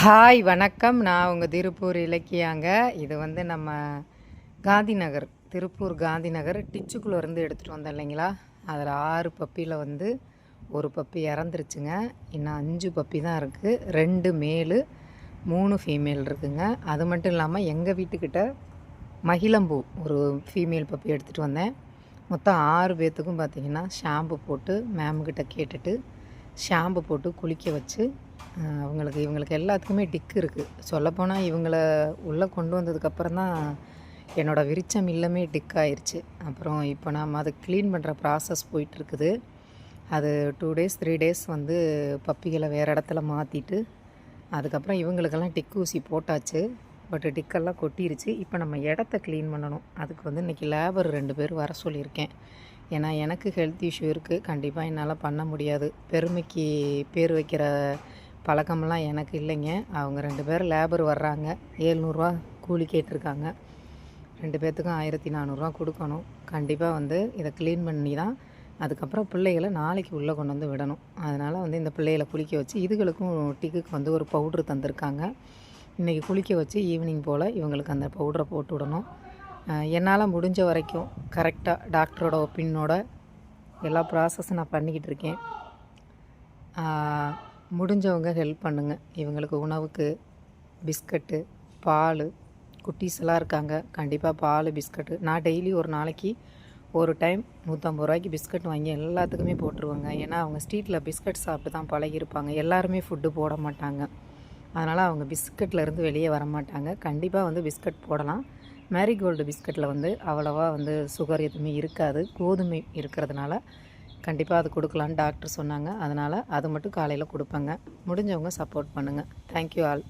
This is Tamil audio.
ஹாய் வணக்கம். நான் உங்கள் திருப்பூர் இலக்கியாங்க. இது வந்து நம்ம காந்தி நகர், திருப்பூர் காந்தி நகர் டிச்சுக்குள்ளேருந்து எடுத்துகிட்டு வந்தோம் இல்லைங்களா. அதில் 6 பப்பியில் வந்து ஒரு பப்பி இறந்துருச்சுங்க. இன்னும் 5 பப்பி தான் இருக்குது. 2 மேலு 3 ஃபீமேல் இருக்குங்க. அது மட்டும் இல்லாமல் எங்கள் வீட்டுக்கிட்ட மகிழம்பூ ஒரு ஃபீமேல் பப்பி எடுத்துகிட்டு வந்தேன். மொத்தம் 6 பேர்த்துக்கும் பார்த்திங்கன்னா ஷாம்பு போட்டு மேம்கிட்ட கேட்டுட்டு ஷாம்பு போட்டு குளிக்க வச்சு இவங்களுக்கு எல்லாத்துக்குமே டிக்கு இருக்குது. சொல்லப்போனால் இவங்கள உள்ளே கொண்டு வந்ததுக்கப்புறம் தான் என்னோடய விருச்சம் இல்லமே டிக் ஆயிடுச்சு. அப்புறம் இப்போ நாம் அதை க்ளீன் பண்ணுற ப்ராசஸ் போயிட்டுருக்குது. அது 2 டேஸ் 3 டேஸ் வந்து பப்பிகளை வேறு இடத்துல மாற்றிட்டு அதுக்கப்புறம் இவங்களுக்கெல்லாம் டிக் ஊசி போட்டாச்சு. பட் டிக்கெல்லாம் கொட்டிருச்சு. இப்போ நம்ம இடத்த க்ளீன் பண்ணணும். அதுக்கு வந்து இன்றைக்கி லேபர் 2 பேர் வர சொல்லியிருக்கேன். ஏன்னா எனக்கு ஹெல்த் இஷ்யூ இருக்குது. கண்டிப்பாக என்னால் பண்ண முடியாது. பெருமைக்கு பேர் வைக்கிற பழக்கமெல்லாம் எனக்கு இல்லைங்க. அவங்க 2 பேர் லேபர் வர்றாங்க. 700 கூலி கேட்டிருக்காங்க. 2 பேர்த்துக்கும் 1400 கொடுக்கணும். கண்டிப்பாக வந்து இதை க்ளீன் பண்ணி தான் அதுக்கப்புறம் பிள்ளைகளை நாளைக்கு உள்ளே கொண்டு வந்து விடணும். அதனால் வந்து இந்த பிள்ளைகளை குளிக்க வச்சு இதுகளுக்கும் டிக்குக்கு வந்து ஒரு பவுட்ரு தந்திருக்காங்க. இன்றைக்கி குளிக்க வச்சு ஈவினிங் போல் இவங்களுக்கு அந்த பவுடரை போட்டு விடணும். என்னால் முடிஞ்ச வரைக்கும் கரெக்டாக டாக்டரோட ஒப்பீனியனோட எல்லா ப்ராசஸும் நான் பண்ணிக்கிட்டு இருக்கேன். முடிஞ்சவங்க ஹெல்ப் பண்ணுங்கள். இவங்களுக்கு உணவுக்கு பிஸ்கட்டு, பால், குட்டீஸ் எல்லாம் இருக்காங்க. கண்டிப்பாக பால், பிஸ்கட்டு நான் டெய்லி ஒரு நாளைக்கு ஒரு டைம் 150 பிஸ்கட் வாங்கி எல்லாத்துக்குமே போட்டுருவாங்க. ஏன்னா அவங்க ஸ்ட்ரீட்டில் பிஸ்கட் சாப்பிட்டு தான் பழகியிருப்பாங்க. எல்லாருமே ஃபுட்டு போட மாட்டாங்க. அதனால் அவங்க பிஸ்கட்லேருந்து வெளியே வர மாட்டாங்க. கண்டிப்பாக வந்து பிஸ்கட் போடலாம். மேரிகோல்டு பிஸ்கட்டில் வந்து அவ்வளோவா வந்து சுகர் எதுவுமே இருக்காது. கோதுமை இருக்கிறதுனால கண்டிப்பாக அது கொடுக்கலான்னு டாக்டர் சொன்னாங்க. அதனால் அது மட்டும் காலையில் கொடுப்பேங்க. முடிஞ்சவங்க சப்போர்ட் பண்ணுங்கள். Thank you all.